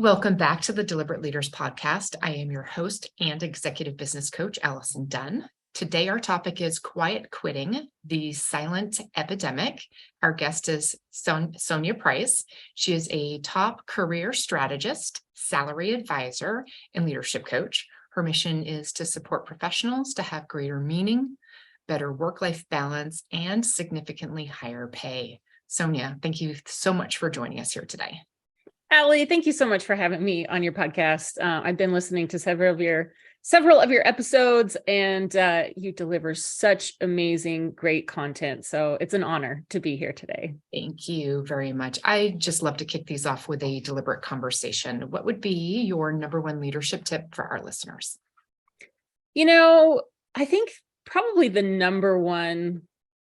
Welcome back to the Deliberate Leaders Podcast. I am your host and executive business coach, Allison Dunn. Today, our topic is quiet quitting, the silent epidemic. Our guest is Sonja Price. She is a top career strategist, salary advisor, and leadership coach. Her mission is to support professionals to have greater meaning, better work-life balance, and significantly higher pay. Sonja, thank you so much for joining us here today. Allie, thank you so much for having me on your podcast. I've been listening to several of your episodes, and you deliver such amazing, great content. So it's an honor to be here today. Thank you very much. I just love to kick these off with a deliberate conversation. What would be your number one leadership tip for our listeners? I think probably the number one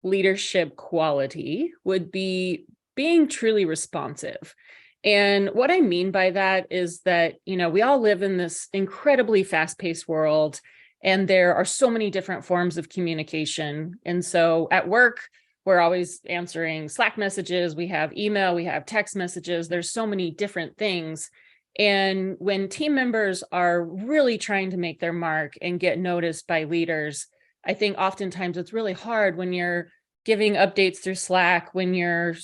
leadership quality would be being truly responsive. And what I mean by that is that, we all live in this incredibly fast-paced world, and there are so many different forms of communication. And so at work, we're always answering Slack messages, we have email, we have text messages, there's so many different things. And when team members are really trying to make their mark and get noticed by leaders, I think oftentimes it's really hard when you're giving updates through Slack, when you're,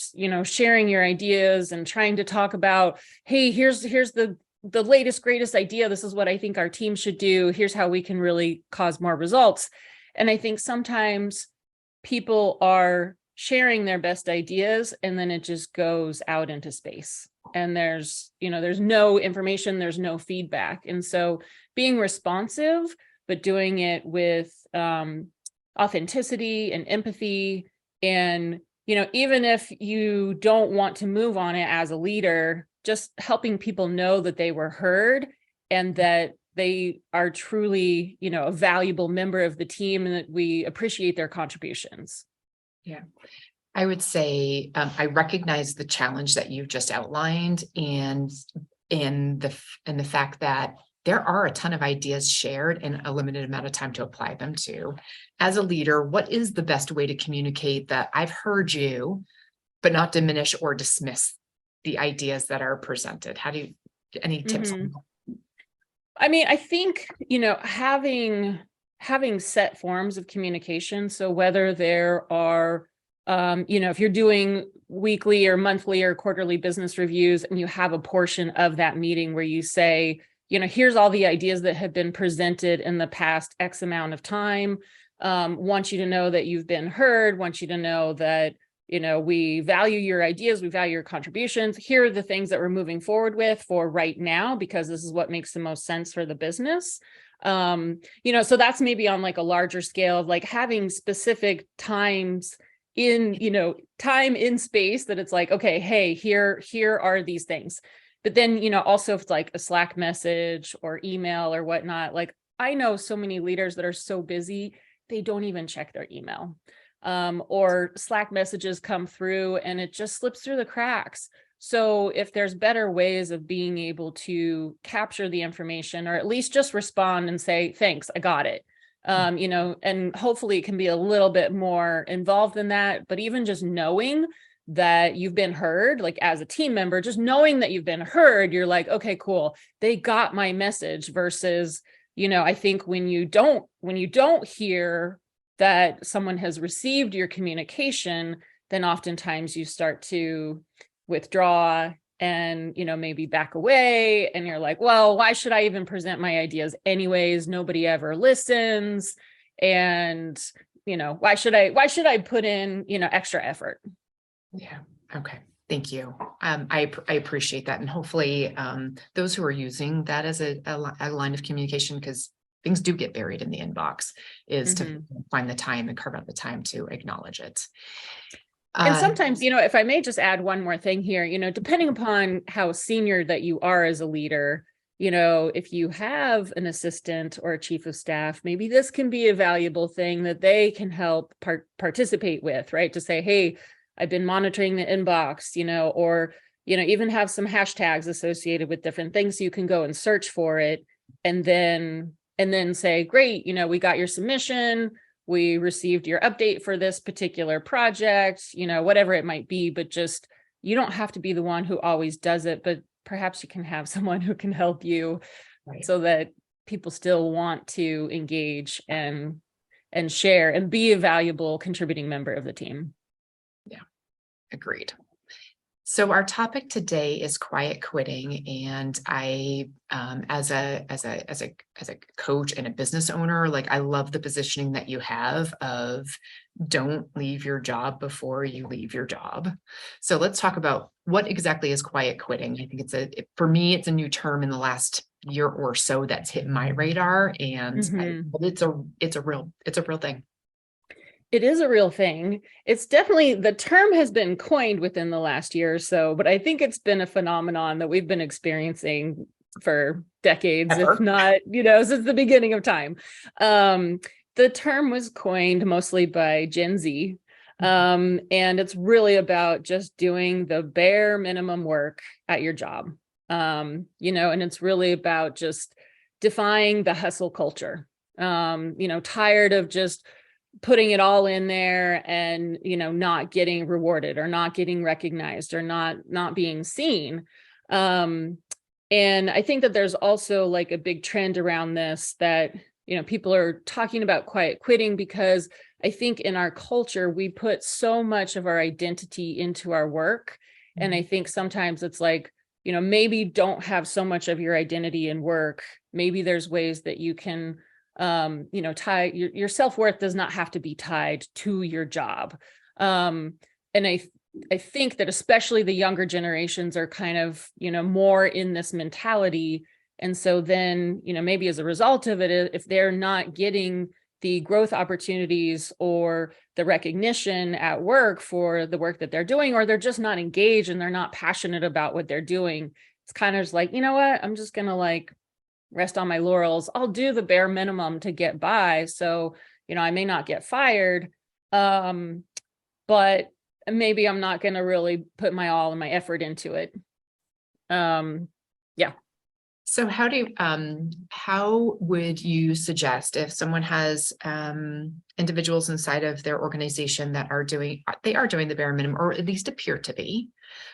sharing your ideas and trying to talk about, hey, here's the latest, greatest idea. This is what I think our team should do. Here's how we can really cause more results. And I think sometimes people are sharing their best ideas, and then it just goes out into space. And there's no information, there's no feedback. And so being responsive, but doing it with authenticity and empathy. And, even if you don't want to move on it as a leader, just helping people know that they were heard and that they are truly, a valuable member of the team and that we appreciate their contributions. Yeah, I would say I recognize the challenge that you just outlined, and in the fact that there are a ton of ideas shared and a limited amount of time to apply them to. As a leader, what is the best way to communicate that I've heard you, but not diminish or dismiss the ideas that are presented? Any tips? I mean, I think, having set forms of communication. So whether there are, if you're doing weekly or monthly or quarterly business reviews, and you have a portion of that meeting where you say, here's all the ideas that have been presented in the past X amount of time. Want you to know that you've been heard, want you to know that, we value your ideas, we value your contributions. Here are the things that we're moving forward with for right now, because this is what makes the most sense for the business. So that's maybe on like a larger scale of like having specific times in, time in space that it's like, okay, hey, here are these things. But then, also if it's like a Slack message or email or whatnot, like I know so many leaders that are so busy, they don't even check their email, or Slack messages come through and it just slips through the cracks. So if there's better ways of being able to capture the information, or at least just respond and say, thanks, I got it. And hopefully it can be a little bit more involved than that, but even just knowing that you've been heard, like as a team member, just knowing that you've been heard, you're like, okay, cool, they got my message. Versus, I think when you don't hear that someone has received your communication, then oftentimes you start to withdraw and, maybe back away. And you're like, well, why should I even present my ideas anyways? Nobody ever listens. And, why should I put in, extra effort? Yeah. Okay. Thank you. I appreciate that. And hopefully those who are using that as a line of communication, because things do get buried in the inbox, is to find the time and carve out the time to acknowledge it. And sometimes, if I may just add one more thing here, depending upon how senior that you are as a leader, if you have an assistant or a chief of staff, maybe this can be a valuable thing that they can help participate with, right? To say, hey, I've been monitoring the inbox, or, even have some hashtags associated with different things so you can go and search for it. And then say, great, we got your submission. We received your update for this particular project, whatever it might be, but just, you don't have to be the one who always does it, but perhaps you can have someone who can help you Right. so that people still want to engage and share and be a valuable contributing member of the team. Yeah, agreed. So our topic today is quiet quitting, and I, as a coach and a business owner, like I love the positioning that you have of don't leave your job before you leave your job. So let's talk about what exactly is quiet quitting. I think for me, it's a new term in the last year or so that's hit my radar, and it's a real thing. It is a real thing. It's definitely, the term has been coined within the last year or so, but I think it's been a phenomenon that we've been experiencing for decades, if not, since the beginning of time. The term was coined mostly by Gen Z. And it's really about just doing the bare minimum work at your job. And it's really about just defying the hustle culture. Tired of just putting it all in there and, not getting rewarded or not getting recognized or not being seen. And I think that there's also like a big trend around this that, people are talking about quiet quitting because I think in our culture, we put so much of our identity into our work. And I think sometimes it's like, maybe don't have so much of your identity in work. Maybe there's ways that you can tie your self-worth does not have to be tied to your job. And I think that especially the younger generations are kind of, more in this mentality. And so then, maybe as a result of it, if they're not getting the growth opportunities or the recognition at work for the work that they're doing, or they're just not engaged and they're not passionate about what they're doing, it's kind of just like, I'm just going to rest on my laurels. I'll do the bare minimum to get by. So, I may not get fired, but maybe I'm not going to really put my all and my effort into it. Yeah. So how would you suggest if someone has individuals inside of their organization that are doing the bare minimum, or at least appear to be,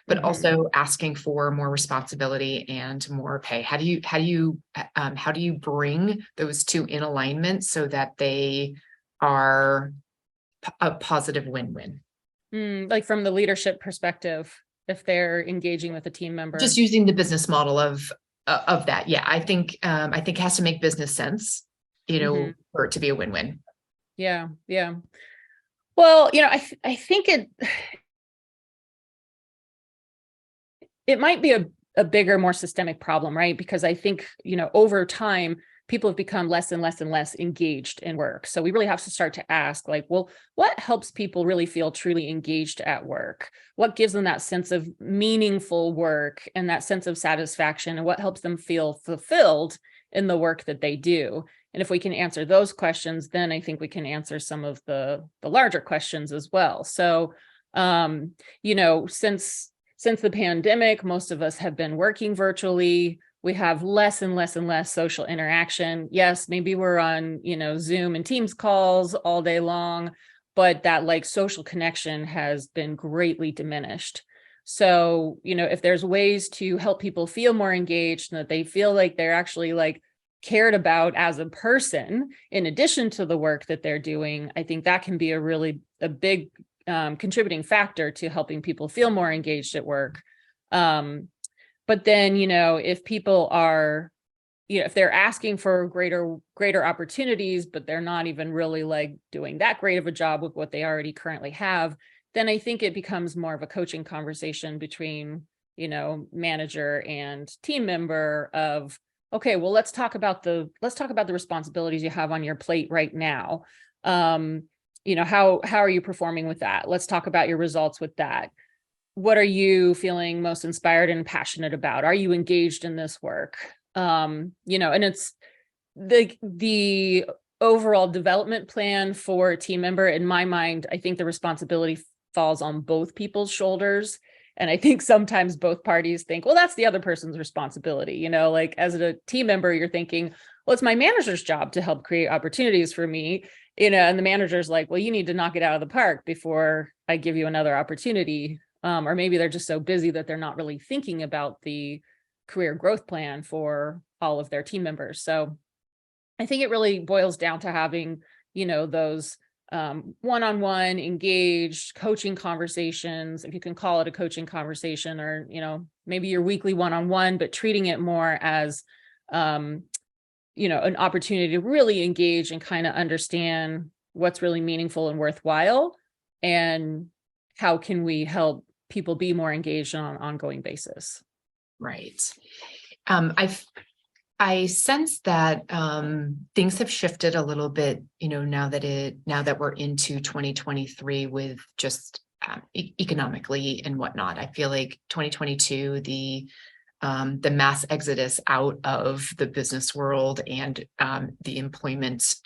but also asking for more responsibility and more pay? How do you bring those two in alignment so that they are a positive win-win? Like from the leadership perspective, if they're engaging with a team member, just using the business model of that. Yeah, I think it has to make business sense, for it to be a win-win. Yeah. Yeah. Well, I think it might be a bigger, more systemic problem, right? Because I think, over time, people have become less and less and less engaged in work. So we really have to start to ask, what helps people really feel truly engaged at work? What gives them that sense of meaningful work and that sense of satisfaction? And what helps them feel fulfilled in the work that they do? And if we can answer those questions, then I think we can answer some of the larger questions as well. So, since the pandemic, most of us have been working virtually. We have less and less and less social interaction. Yes, maybe we're on, Zoom and Teams calls all day long, but that social connection has been greatly diminished. So, if there's ways to help people feel more engaged and that they feel like they're actually cared about as a person, in addition to the work that they're doing, I think that can be a big contributing factor to helping people feel more engaged at work. But then, if people are, if they're asking for greater opportunities, but they're not even really doing that great of a job with what they already currently have, then I think it becomes more of a coaching conversation between, manager and team member of, okay, well, let's talk about the responsibilities you have on your plate right now. How are you performing with that? Let's talk about your results with that. What are you feeling most inspired and passionate about? Are you engaged in this work? And it's the overall development plan for a team member. In my mind, I think the responsibility falls on both people's shoulders. And I think sometimes both parties think, well, that's the other person's responsibility. As a team member, you're thinking, well, it's my manager's job to help create opportunities for me. And the manager's like, well, you need to knock it out of the park before I give you another opportunity. Or maybe they're just so busy that they're not really thinking about the career growth plan for all of their team members. So I think it really boils down to having, those one-on-one engaged coaching conversations, if you can call it a coaching conversation, or, maybe your weekly one-on-one, but treating it more as, an opportunity to really engage and kind of understand what's really meaningful and worthwhile, and how can we help people be more engaged on an ongoing basis. Right. I sense that things have shifted a little bit, now that we're into 2023 with just economically and whatnot. I feel like 2022, the mass exodus out of the business world and the employment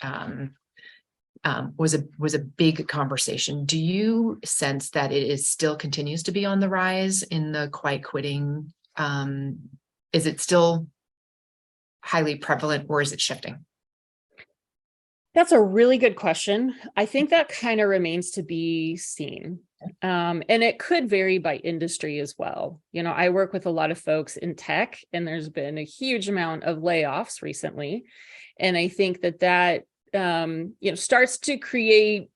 was a big conversation. Do you sense that it is still continues to be on the rise in the quiet quitting? Is it still highly prevalent, or is it shifting? That's a really good question. I think that kind of remains to be seen. And it could vary by industry as well. I work with a lot of folks in tech, and there's been a huge amount of layoffs recently. And I think that starts to create,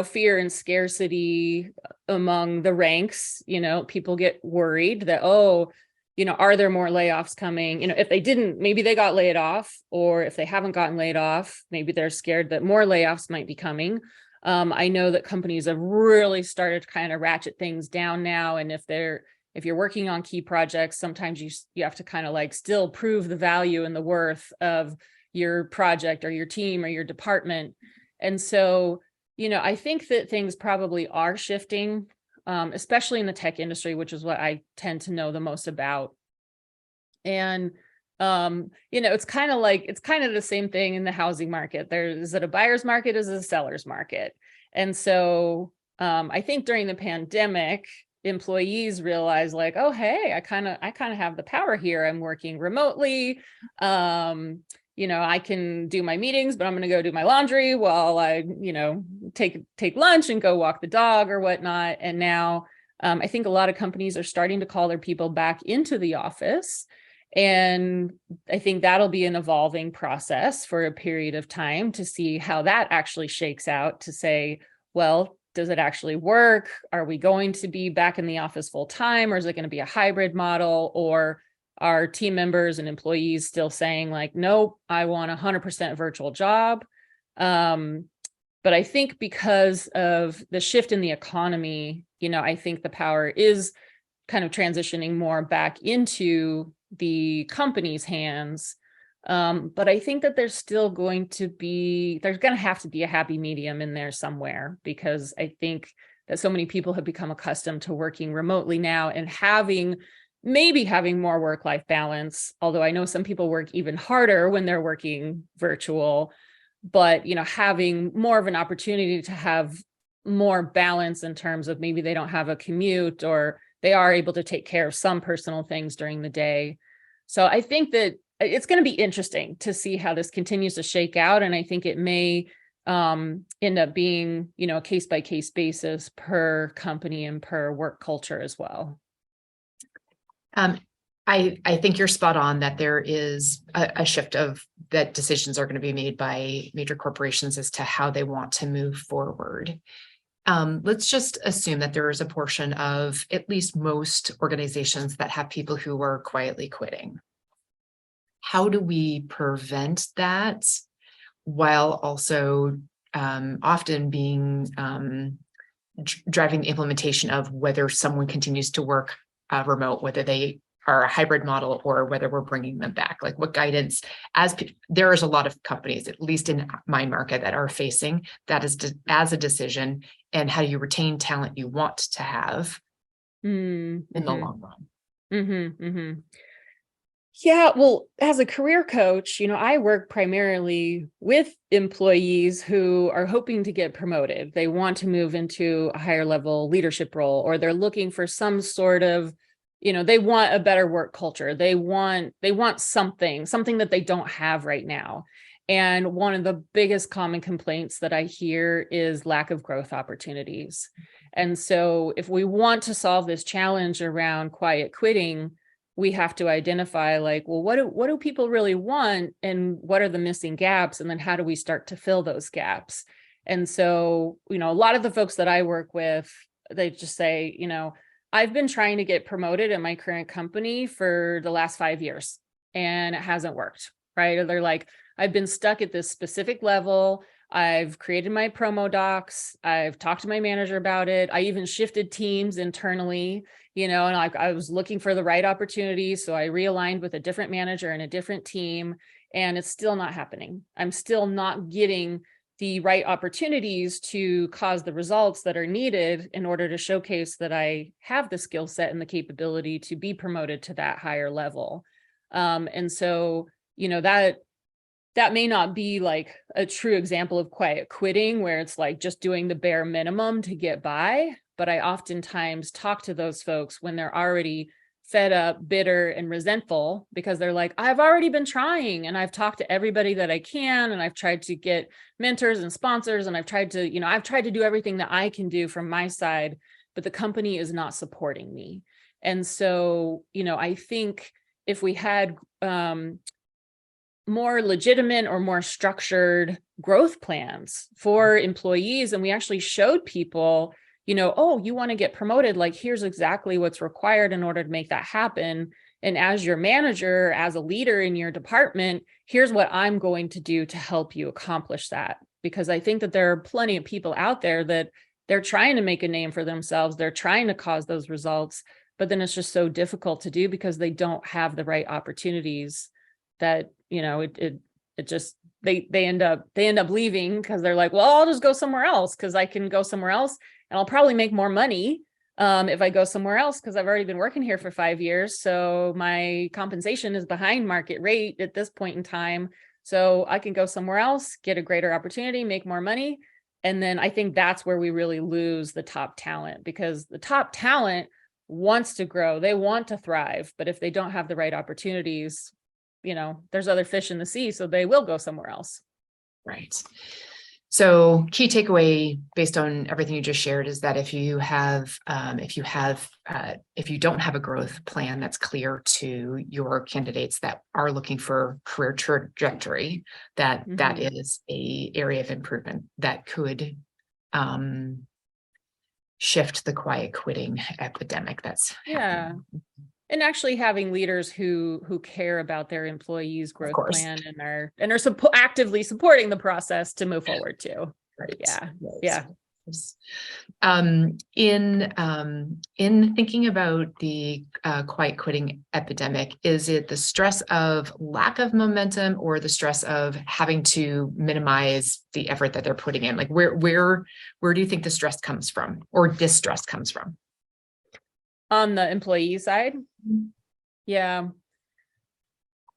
fear and scarcity among the ranks. People get worried that, are there more layoffs coming? If they didn't, maybe they got laid off, or if they haven't gotten laid off, maybe they're scared that more layoffs might be coming. I know that companies have really started to kind of ratchet things down now. And if you're working on key projects, sometimes you have to kind of still prove the value and the worth of your project or your team or your department. And so, I think that things probably are shifting, especially in the tech industry, which is what I tend to know the most about. And, it's kind of the same thing in the housing market. Is it a buyer's market? Is it a seller's market? And so I think during the pandemic, employees realized oh, hey, I kind of have the power here. I'm working remotely. I can do my meetings, but I'm going to go do my laundry while I, take lunch and go walk the dog or whatnot. And now I think a lot of companies are starting to call their people back into the office. And I think that'll be an evolving process for a period of time to see how that actually shakes out, to say, well, does it actually work? Are we going to be back in the office full time, or is it going to be a hybrid model? Or are team members and employees still saying nope, I want 100% virtual job? But I think because of the shift in the economy, I think the power is kind of transitioning more back into the company's hands. But I think that there's going to have to be a happy medium in there somewhere, because I think that so many people have become accustomed to working remotely now and maybe having more work-life balance. Although I know some people work even harder when they're working virtual, but, having more of an opportunity to have more balance in terms of maybe they don't have a commute, or they are able to take care of some personal things during the day. So I think that it's going to be interesting to see how this continues to shake out. And I think it may end up being, a case-by-case basis per company and per work culture as well. I think you're spot on that there is a shift of that decisions are going to be made by major corporations as to how they want to move forward. Let's just assume that there is a portion of at least most organizations that have people who are quietly quitting. How do we prevent that while also often being driving the implementation of whether someone continues to work remote, whether they are a hybrid model or whether we're bringing them back? What guidance, there is a lot of companies, at least in my market, that are facing that as a decision, and how do you retain talent you want to have in the long run? Mm-hmm, mm-hmm. Yeah, well, as a career coach, I work primarily with employees who are hoping to get promoted. They want to move into a higher level leadership role, or they're looking for some sort of, they want a better work culture. They want something that they don't have right now. And one of the biggest common complaints that I hear is lack of growth opportunities. And so if we want to solve this challenge around quiet quitting, we have to identify like, well, what do people really want, and what are the missing gaps? And then how do we start to fill those gaps? And so, a lot of the folks that I work with, they just say, I've been trying to get promoted in my current company for the last 5 years and it hasn't worked, right? Or they're like, I've been stuck at this specific level. I've created my promo docs. I've talked to my manager about it. I even shifted teams internally, and I was looking for the right opportunity. So I realigned with a different manager and a different team, and it's still not happening. I'm still not getting the right opportunities to cause the results that are needed in order to showcase that I have the skill set and the capability to be promoted to that higher level. And so, that may not be like a true example of quiet quitting, where it's like just doing the bare minimum to get by. But I oftentimes talk to those folks when they're already fed up, bitter, and resentful, because they're like, I've already been trying and I've talked to everybody that I can, and I've tried to get mentors and sponsors, and I've tried to do everything that I can do from my side, but the company is not supporting me. And so, I think if we had more legitimate or more structured growth plans for employees, and we actually showed people, oh, you want to get promoted, like here's exactly what's required in order to make that happen. And as your manager, as a leader in your department, here's what I'm going to do to help you accomplish that. Because I think that there are plenty of people out there that they're trying to make a name for themselves. They're trying to cause those results, but then it's just so difficult to do because they don't have the right opportunities. That it just they end up leaving because they're like, well, I'll just go somewhere else because I can go somewhere else and I'll probably make more money if I go somewhere else, because I've already been working here for 5 years, so my compensation is behind market rate at this point in time, so I can go somewhere else, get a greater opportunity, make more money. And then I think that's where we really lose the top talent, because the top talent wants to grow, they want to thrive, but if they don't have the right opportunities, there's other fish in the sea, so they will go somewhere else. Right. So key takeaway based on everything you just shared is that if you don't have a growth plan that's clear to your candidates that are looking for career trajectory, that is a area of improvement that could shift the quiet quitting epidemic that's happening. And actually having leaders who care about their employees' growth plan and are actively supporting the process to move forward too. Right. Yeah. In thinking about the quiet quitting epidemic, is it the stress of lack of momentum or the stress of having to minimize the effort that they're putting in? Like where do you think the stress comes from, or distress comes from? On the employee side? Yeah.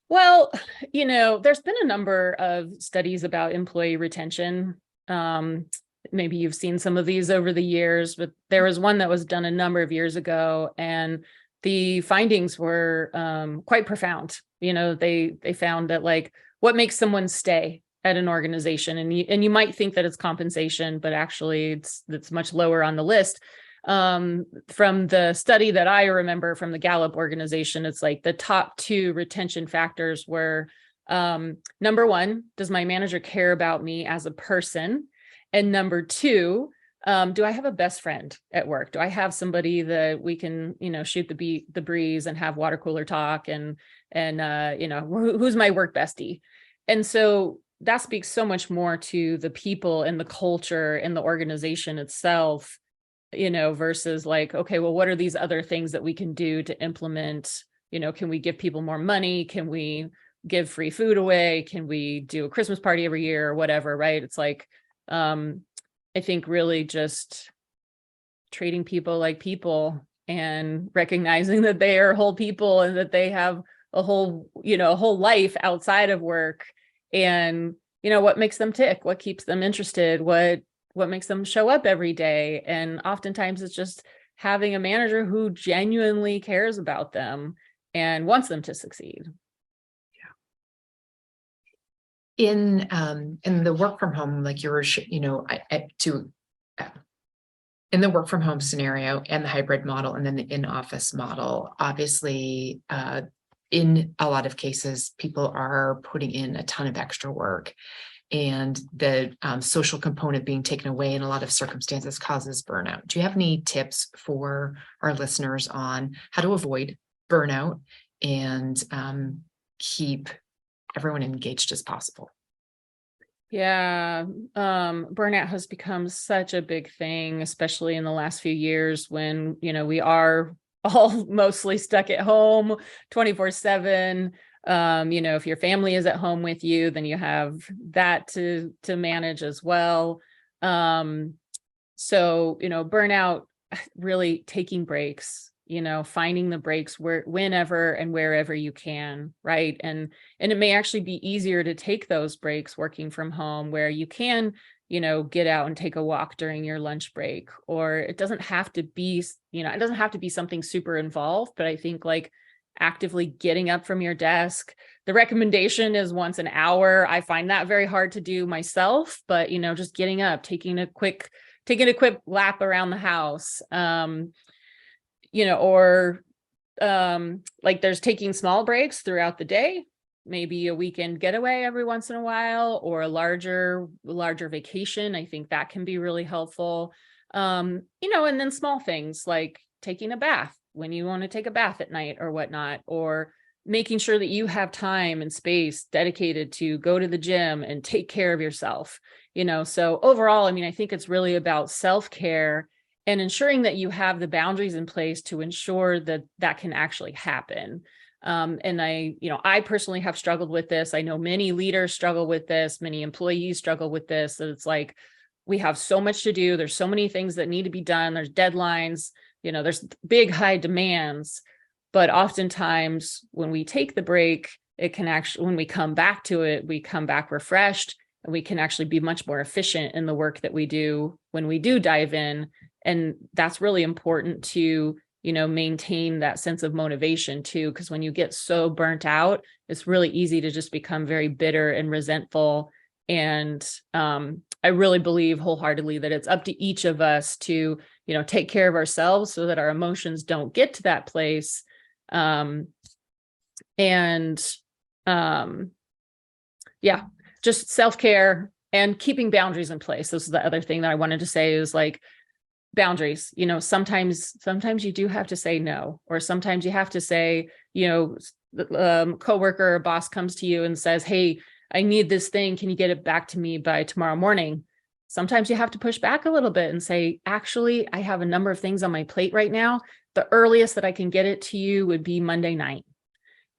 Well, there's been a number of studies about employee retention. Maybe you've seen some of these over the years, but there was one that was done a number of years ago, and the findings wit's quite profound. They found that like what makes someone stay at an organization, and you might think that it's compensation, but actually it's much lower on the list. From the study that I remember from the Gallup organization, it's like the top 2 retention factors were, number 1, does my manager care about me as a person? And number 2, do I have a best friend at work? Do I have somebody that we can, shoot the breeze and have water cooler talk and who's my work bestie? And so that speaks so much more to the people and the culture and the organization itself, versus like, okay, well, what are these other things that we can do to implement? Can we give people more money? Can we give free food away? Can we do a Christmas party every year or whatever, right? It's like, I think really just treating people like people and recognizing that they are whole people and that they have a whole life outside of work, and, what makes them tick, what keeps them interested, what makes them show up every day. And oftentimes it's just having a manager who genuinely cares about them and wants them to succeed. Yeah. In the work from home, like you were, In the work from home scenario and the hybrid model and then the in-office model, obviously, in a lot of cases, people are putting in a ton of extra work, and the social component being taken away in a lot of circumstances causes burnout. Do you have any tips for our listeners on how to avoid burnout and keep everyone engaged as possible? Yeah, burnout has become such a big thing, especially in the last few years when, we are all mostly stuck at home 24/7. If your family is at home with you, then you have that to manage as well. Burnout, really taking breaks, finding the breaks whenever and wherever you can, right? And it may actually be easier to take those breaks working from home where you can, get out and take a walk during your lunch break, or it doesn't have to be, it doesn't have to be something super involved, but I think like actively getting up from your desk. The recommendation is once an hour. I find that very hard to do myself, but just getting up, taking a quick lap around the house, like there's taking small breaks throughout the day, maybe a weekend getaway every once in a while, or a larger vacation. I think that can be really helpful. And then small things like taking a bath when you want to take a bath at night or whatnot, or making sure that you have time and space dedicated to go to the gym and take care of yourself. So overall, I think it's really about self-care and ensuring that you have the boundaries in place to ensure that that can actually happen. And I personally have struggled with this. I know many leaders struggle with this, many employees struggle with this. So it's like, we have so much to do. There's so many things that need to be done. There's deadlines, there's big, high demands, but oftentimes when we take the break, it can actually, when we come back to it, we come back refreshed, and we can actually be much more efficient in the work that we do when we do dive in. And that's really important to, maintain that sense of motivation too, because when you get so burnt out, it's really easy to just become very bitter and resentful. And I really believe wholeheartedly that it's up to each of us to, take care of ourselves so that our emotions don't get to that place. Just self-care and keeping boundaries in place. This is the other thing that I wanted to say is like, boundaries, sometimes you do have to say no, or sometimes you have to say, coworker or boss comes to you and says, "Hey, I need this thing. Can you get it back to me by tomorrow morning?" Sometimes you have to push back a little bit and say, "Actually, I have a number of things on my plate right now. The earliest that I can get it to you would be Monday night."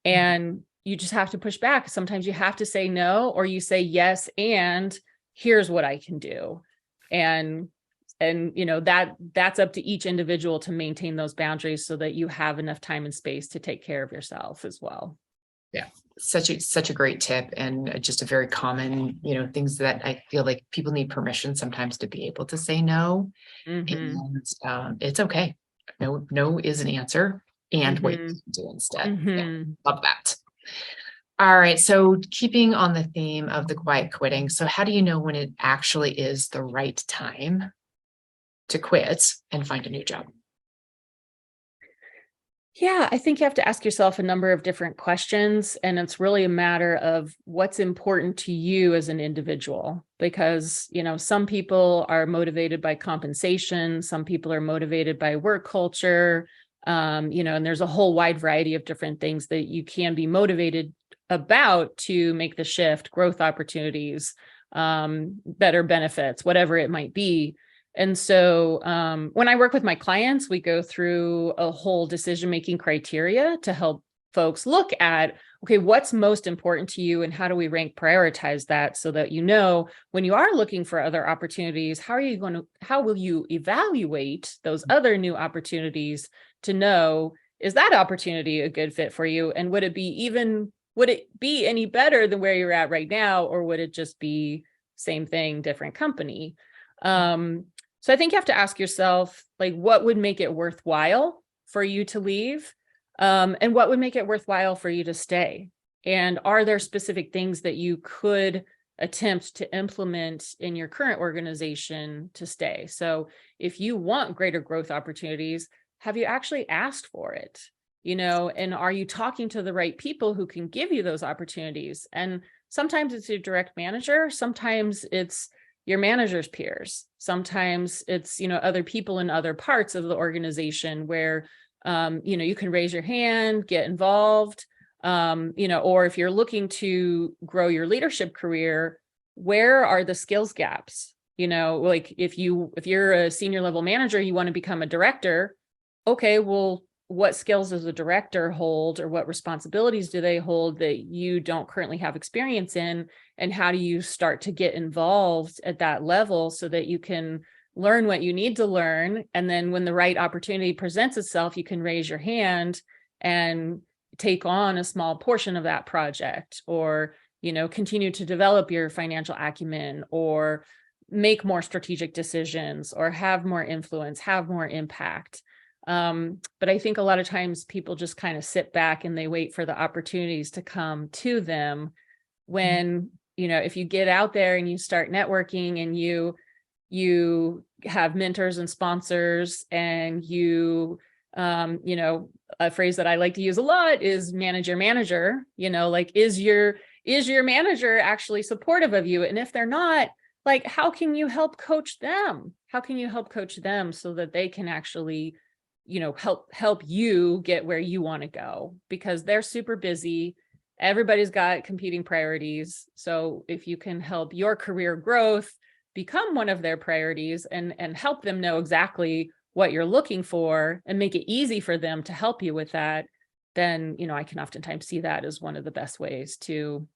And you just have to push back. Sometimes you have to say no, or you say yes, and here's what I can do. And that's up to each individual to maintain those boundaries so that you have enough time and space to take care of yourself as well. Yeah, such a great tip, and just a very common, things that I feel like people need permission sometimes to be able to say no. Mm-hmm. And it's okay. No is an answer, and what you can do instead. Mm-hmm. Yeah, love that. All right. So keeping on the theme of the quiet quitting. So how do you know when it actually is the right time to quit and find a new job? Yeah, I think you have to ask yourself a number of different questions, and it's really a matter of what's important to you as an individual, because, some people are motivated by compensation, some people are motivated by work culture, and there's a whole wide variety of different things that you can be motivated about to make the shift, growth opportunities, better benefits, whatever it might be. And so when I work with my clients, we go through a whole decision-making criteria to help folks look at, okay, what's most important to you and how do we prioritize that so that, when you are looking for other opportunities, how will you evaluate those other new opportunities to know, is that opportunity a good fit for you? And would it be any better than where you're at right now? Or would it just be same thing, different company? So I think you have to ask yourself, like, what would make it worthwhile for you to leave? And what would make it worthwhile for you to stay? And are there specific things that you could attempt to implement in your current organization to stay. So if you want greater growth opportunities, have you actually asked for it? And are you talking to the right people who can give you those opportunities? And sometimes it's your direct manager. Sometimes it's your manager's peers. Sometimes it's, other people in other parts of the organization where, you can raise your hand, get involved, or if you're looking to grow your leadership career, where are the skills gaps? Like if you're a senior level manager, you want to become a director. Okay, well, what skills does a director hold, or what responsibilities do they hold that you don't currently have experience in? And how do you start to get involved at that level so that you can learn what you need to learn? And then when the right opportunity presents itself, you can raise your hand and take on a small portion of that project, or, continue to develop your financial acumen, or make more strategic decisions, or have more influence, have more impact. But I think a lot of times people just kind of sit back and they wait for the opportunities to come to them when, if you get out there and you start networking and you have mentors and sponsors, and a phrase that I like to use a lot is manage your manager, like, is your manager actually supportive of you? And if they're not, like, how can you help coach them? How can you help coach them so that they can actually help you get where you want to go? Because they're super busy. Everybody's got competing priorities. So if you can help your career growth become one of their priorities, and help them know exactly what you're looking for and make it easy for them to help you with that, then, I can oftentimes see that as one of the best ways to,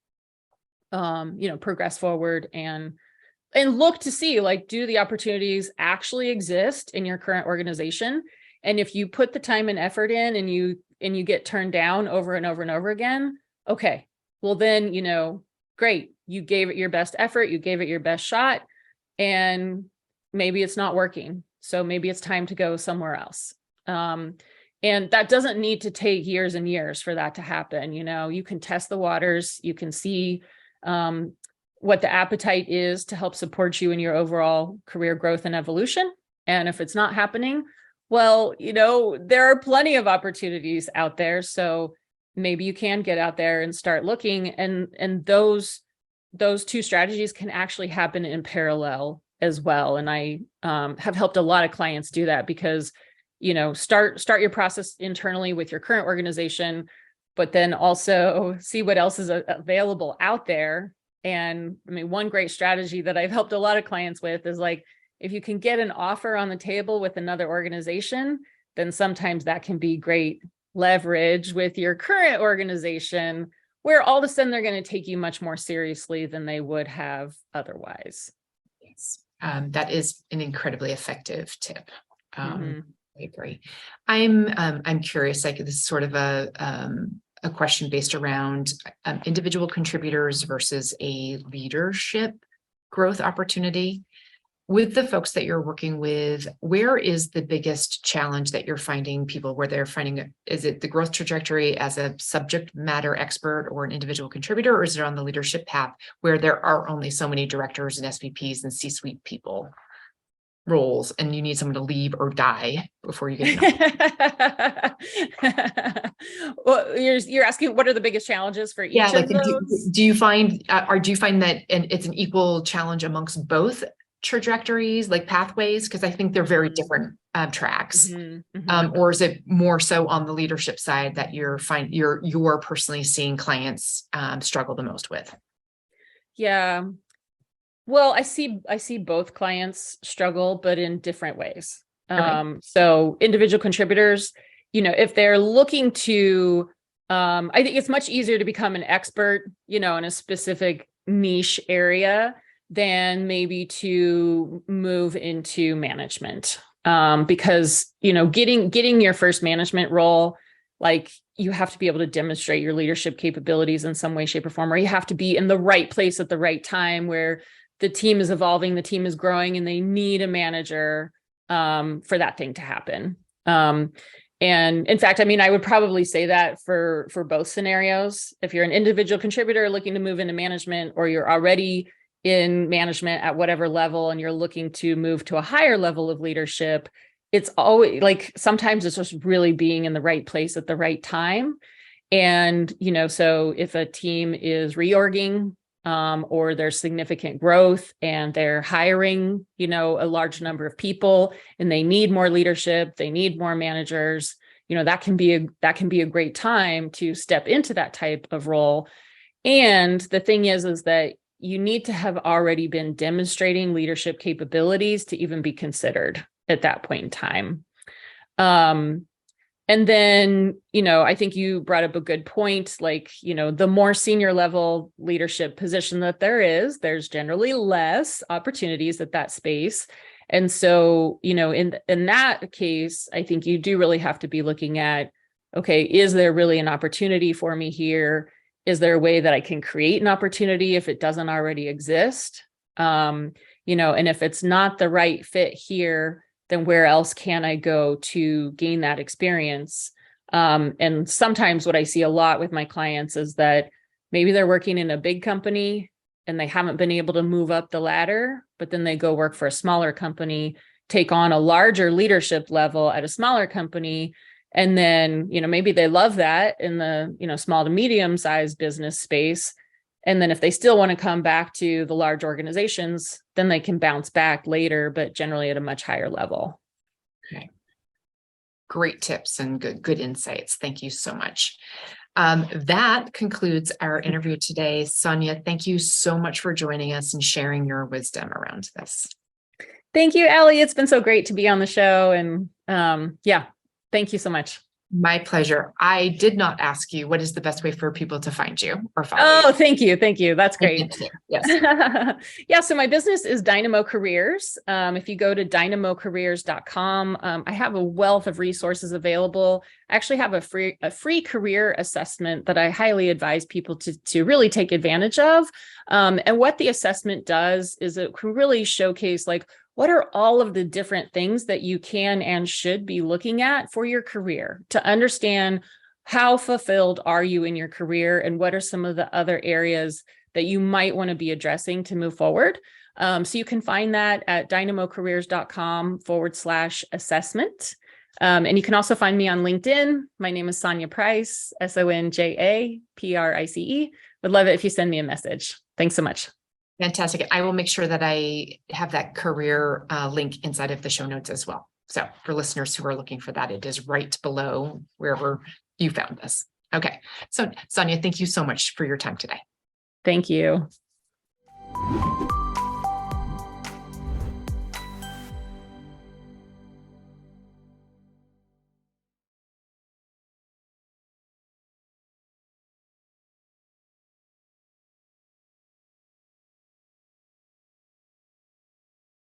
progress forward and look to see, like, do the opportunities actually exist in your current organization? And if you put the time and effort in and you get turned down over and over and over again, okay, well then, great. You gave it your best effort. You gave it your best shot, and maybe it's not working. So maybe it's time to go somewhere else. And that doesn't need to take years and years for that to happen. You can test the waters. You can see what the appetite is to help support you in your overall career growth and evolution. And if it's not happening, well, there are plenty of opportunities out there. So maybe you can get out there and start looking, and those two strategies can actually happen in parallel as well. And I have helped a lot of clients do that, because, start your process internally with your current organization, but then also see what else is available out there. And I mean, one great strategy that I've helped a lot of clients with is, like, if you can get an offer on the table with another organization, then sometimes that can be great leverage with your current organization, where all of a sudden they're going to take you much more seriously than they would have otherwise. Yes. That is an incredibly effective tip. Mm-hmm. I agree. I'm curious, like, this is sort of a question based around individual contributors versus a leadership growth opportunity. With the folks that you're working with, where is the biggest challenge that you're finding people, where they're finding, is it the growth trajectory as a subject matter expert or an individual contributor, or is it on the leadership path where there are only so many directors and SVPs and C-suite people roles, and you need someone to leave or die before you get Well, you're asking what are the biggest challenges for each of those? Do you find that, and it's an equal challenge amongst both trajectories, like pathways? Because I think they're very different tracks. Mm-hmm. Mm-hmm. Or is it more so on the leadership side that you're personally seeing clients struggle the most with? Yeah. Well, I see both clients struggle, but in different ways. Okay. So individual contributors, if they're looking to, I think it's much easier to become an expert, in a specific niche area than maybe to move into management. Because, getting your first management role, like, you have to be able to demonstrate your leadership capabilities in some way, shape, or form, or you have to be in the right place at the right time, where the team is evolving, the team is growing, and they need a manager for that thing to happen. And in fact, I mean, I would probably say that for both scenarios. If you're an individual contributor looking to move into management, or you're already in management at whatever level and you're looking to move to a higher level of leadership, it's always like, sometimes it's just really being in the right place at the right time. And, so if a team is reorging, or there's significant growth and they're hiring, a large number of people and they need more leadership, they need more managers, that can be a great time to step into that type of role. And the thing is that you need to have already been demonstrating leadership capabilities to even be considered at that point in time. And then, I think you brought up a good point, like, the more senior level leadership position that there's generally less opportunities at that space. And so, in that case, I think you do really have to be looking at, okay, is there really an opportunity for me here? Is there a way that I can create an opportunity if it doesn't already exist? And if it's not the right fit here, then where else can I go to gain that experience? And sometimes what I see a lot with my clients is that maybe they're working in a big company and they haven't been able to move up the ladder, but then they go work for a smaller company, take on a larger leadership level at a smaller company. And then, maybe they love that in the, small to medium sized business space. And then if they still want to come back to the large organizations, then they can bounce back later, but generally at a much higher level. Okay. Great tips and good insights. Thank you so much. That concludes our interview today. Sonja, thank you so much for joining us and sharing your wisdom around this. Thank you, Allie. It's been so great to be on the show. And thank you so much. My pleasure. I did not ask you, what is the best way for people to find you or follow you? Oh, thank you. Thank you. That's great. Yes. Yeah. So my business is Dynamo Careers. If you go to dynamocareers.com, I have a wealth of resources available. I actually have a free career assessment that I highly advise people to really take advantage of. And what the assessment does is it can really showcase, like, what are all of the different things that you can and should be looking at for your career to understand how fulfilled are you in your career and what are some of the other areas that you might want to be addressing to move forward. So you can find that at dynamocareers.com/assessment. And you can also find me on LinkedIn. My name is Sonja Price, SonjaPrice. Would love it if you send me a message. Thanks so much. Fantastic. I will make sure that I have that career link inside of the show notes as well. So for listeners who are looking for that, it is right below wherever you found this. Okay. So Sonja, thank you so much for your time today. Thank you.